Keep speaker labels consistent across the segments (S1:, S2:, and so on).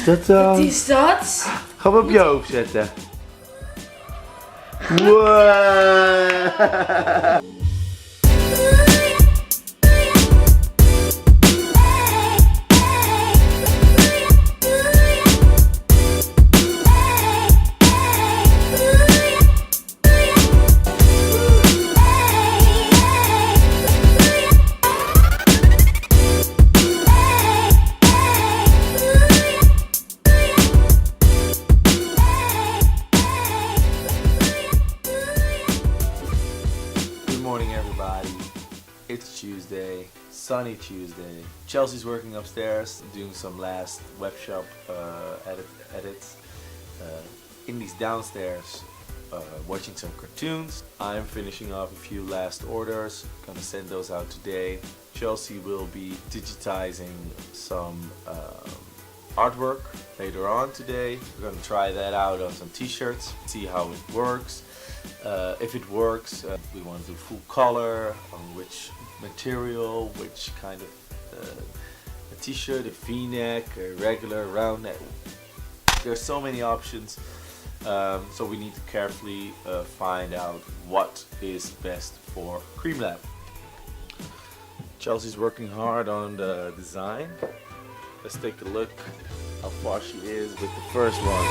S1: is dat dan?
S2: Wat is dat?
S1: Gaan we op je hoofd zetten. Wow. It's Tuesday, sunny Tuesday. Chelsea's working upstairs, doing some last web shop edits. Indy's downstairs, watching some cartoons. I'm finishing off a few last orders, gonna send those out today. Chelsea will be digitizing some artwork later on today. We're gonna try that out on some t-shirts, see how it works. If it works, we want to do full color, on which material, which kind of a t-shirt, a v-neck, a regular round neck. There's so many options, so we need to carefully find out what is best for Creamlab. Chelsea's working hard on the design. Let's take a look how far she is with the first one.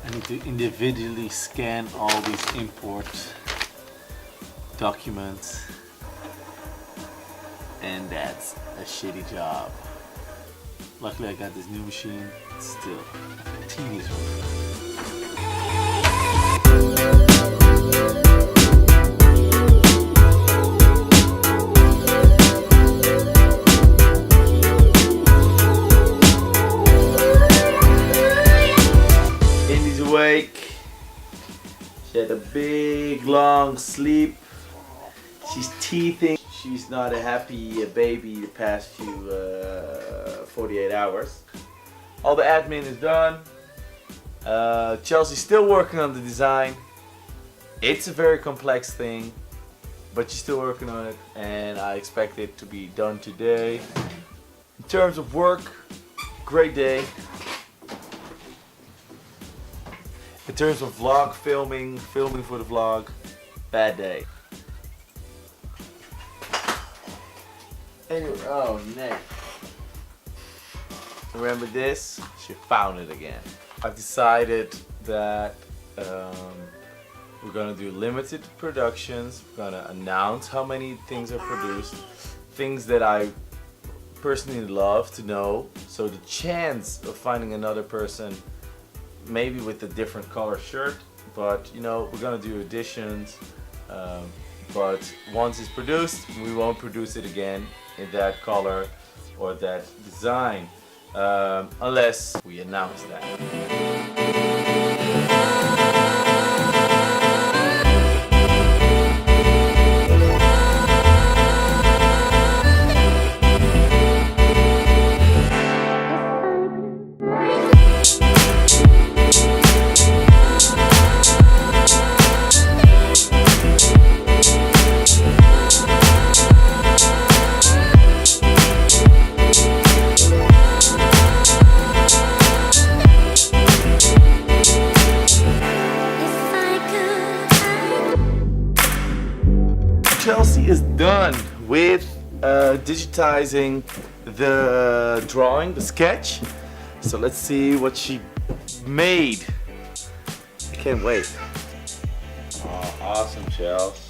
S1: I need to individually scan all these import documents, and that's a shitty job. Luckily I got this new machine. It's still tedious work. Awake. She had a big long sleep. She's teething. She's not a happy baby the past few 48 hours. All the admin is done. Chelsea's still working on the design. It's a very complex thing, but she's still working on it, and I expect it to be done today. In terms of work, great day. In terms of vlog filming for the vlog, bad day. Anyway, oh neck. Remember this? She found it again. I've decided that we're gonna do limited productions. We're gonna announce how many things are produced. Things that I personally love to know. So the chance of finding another person, maybe with a different color shirt, but you know, we're gonna do additions, but once it's produced, we won't produce it again in that color or that design, unless we announce that. Chelsea is done with digitizing the drawing, the sketch. So let's see what she made. I can't wait. Oh, awesome, Chelsea.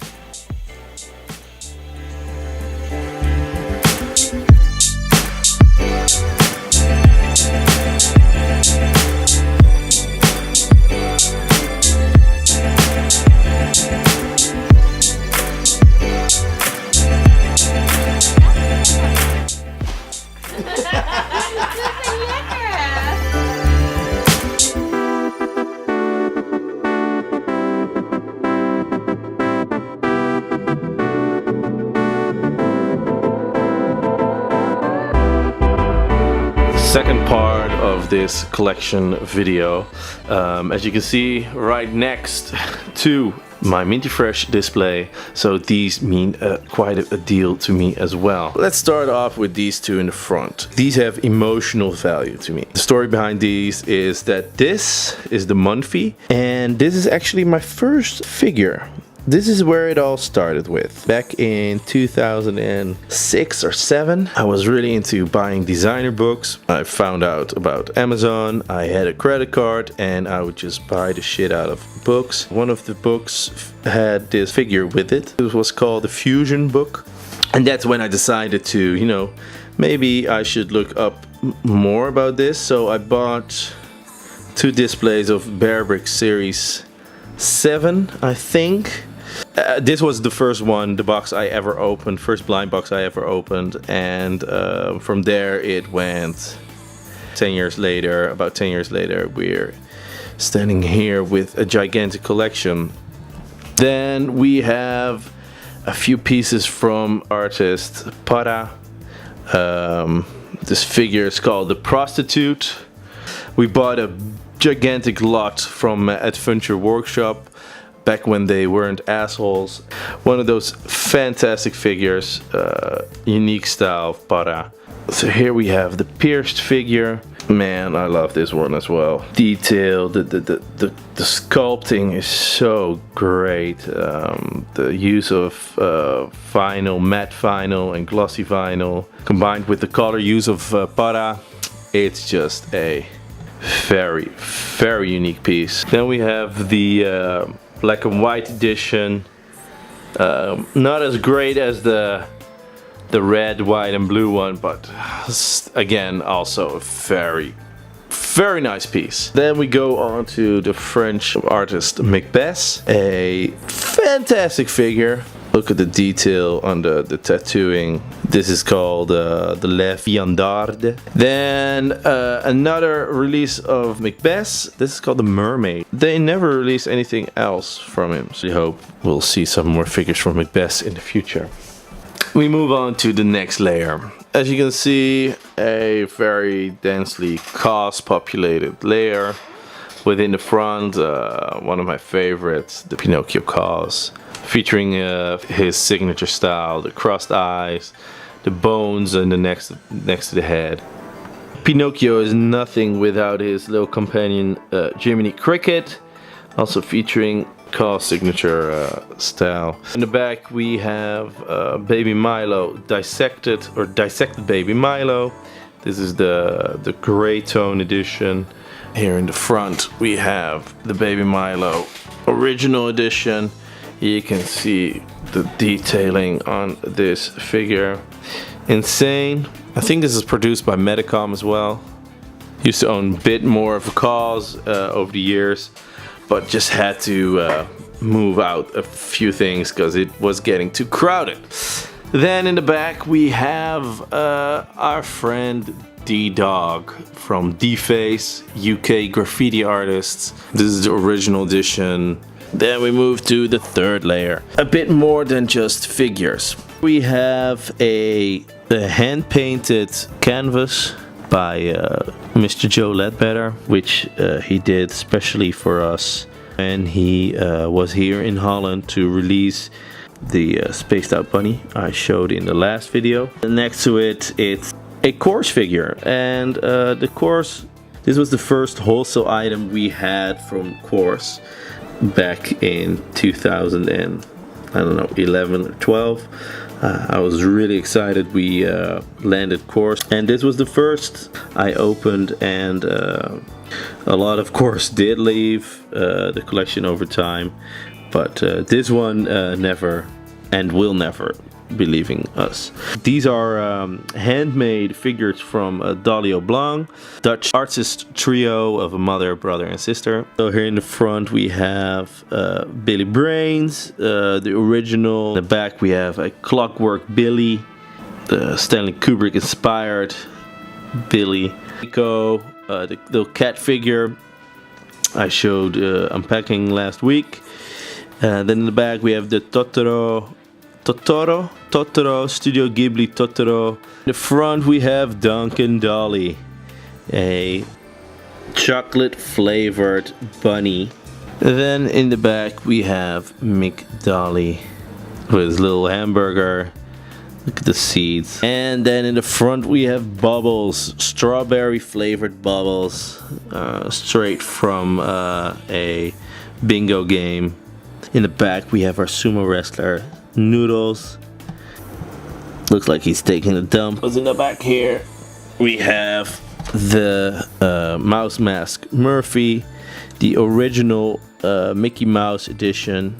S2: of this collection video. As you can see, right next to my Minty Fresh display, so these mean quite a deal to me as well. Let's start off with these two in the front. These have emotional value to me. The story behind these is that this is the Munfie, and this is actually my first figure. This is where it all started with. Back in 2006 or 7, I was really into buying designer books. I found out about Amazon, I had a credit card, and I would just buy the shit out of books. One of the books had this figure with it. It was called the Fusion book. And that's when I decided to, you know, maybe I should look up more about this. So I bought 2 displays of Bear Brick Series 7, I think. This was the first one, the box I ever opened, first blind box I ever opened, and from there it went. 10 years later, about 10 years later, we're standing here with a gigantic collection. Then we have a few pieces from artist Para. This figure is called the Prostitute. We bought a gigantic lot from Adventure Workshop back when they weren't assholes. One of those fantastic figures, unique style of Para. So here we have the pierced figure. Man, I love this one as well. Detail, the sculpting is so great. The use of vinyl, matte vinyl and glossy vinyl, combined with the color use of Para, it's just a very, very unique piece. Then we have the black and white edition. Not as great as the red, white and blue one, but again also a very, very nice piece. Then we go on to the French artist Macbeth, a fantastic figure. Look at the detail on the tattooing. This is called the Le Viandard. Then another release of Macbeth. This is called the Mermaid. They never released anything else from him, so I hope we'll see some more figures from Macbeth in the future. We move on to the next layer. As you can see, a very densely cos populated layer. Within the front, one of my favorites, the Pinocchio cos, featuring his signature style, the crossed eyes, the bones and the next to the head. Pinocchio is nothing without his little companion Jiminy Cricket, also featuring cos signature style. In the back we have Baby Milo dissected Baby Milo. This is the gray tone edition. Here in the front we have the Baby Milo original edition. You can see the detailing on this figure. Insane. I think this is produced by Medicom as well. Used to own a bit more of a cause over the years, but just had to move out a few things because it was getting too crowded. Then in the back we have our friend D-Dog from D-Face, UK graffiti artists. This is the original edition. Then we move to the third layer. A bit more than just figures. We have a hand-painted canvas by Mr. Joe Ledbetter, which he did specially for us. And he was here in Holland to release the Spaced Out Bunny I showed in the last video. Next to it, it's a course figure. And the course, this was the first wholesale item we had from Course back in 2011 or 12. I was really excited we landed Course, and this was the first I opened, and a lot of Course did leave the collection over time, but this one never and will never be leaving us. These are handmade figures from Dalio Blanc, Dutch artist trio of a mother, brother and sister. So here in the front we have Billy Brains, the original. In the back we have a Clockwork Billy, the Stanley Kubrick inspired Billy. Nico, the little cat figure I showed unpacking last week. Then in the back we have the Totoro, Studio Ghibli Totoro. In the front we have Duncan Dolly, a chocolate flavored bunny. Then in the back we have Mick Dolly with his little hamburger. Look at the seeds. And then in the front we have Bubbles, strawberry flavored Bubbles, straight from a bingo game. In the back we have our sumo wrestler Noodles. Looks like he's taking a dump. In the back here we have the Mouse Mask Murphy, the original Mickey Mouse edition.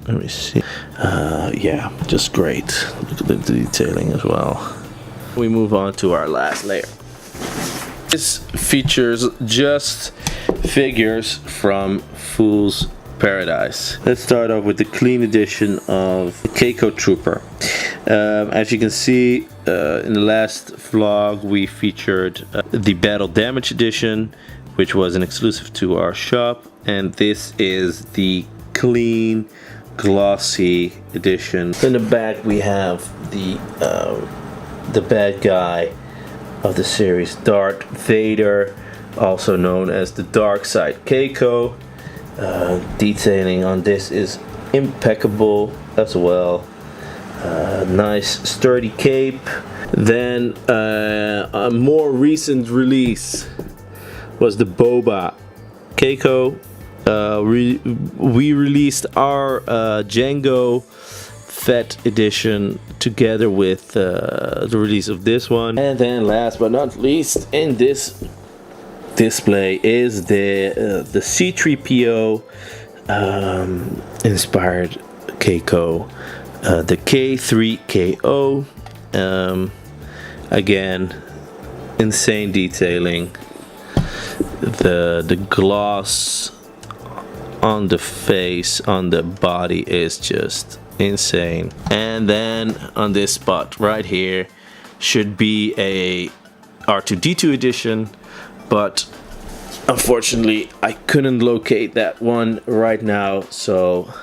S2: Let me see. Yeah, just great. Look at the detailing as well. We move on to our last layer. This features just figures from Fool's Paradise. Let's start off with the clean edition of the Keiko Trooper. As you can see, in the last vlog we featured the Battle Damage edition, which was an exclusive to our shop, and this is the clean, glossy edition. In the back we have the bad guy of the series, Darth Vader, also known as the Dark Side Keiko. Detailing on this is impeccable as well. Nice sturdy cape. Then a more recent release was the Boba Keiko. We released our Django Fett edition together with the release of this one. And then last but not least in this display is the C-3PO inspired Keiko, the K3KO. Again, insane detailing. The gloss on the face, on the body is just insane. And then on this spot right here should be a R2-D2 edition, but unfortunately I couldn't locate that one right now, so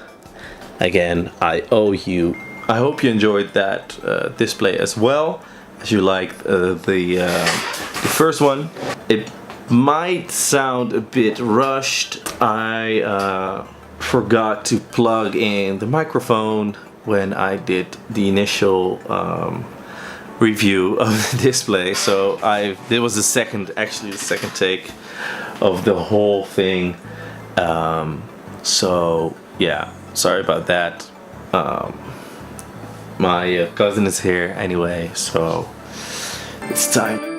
S2: again, I owe you. I hope you enjoyed that display as well as you liked the first one. It might sound a bit rushed. I forgot to plug in the microphone when I did the initial review of the display, so there was the second take of the whole thing. So yeah, sorry about that. My cousin is here anyway, so it's time.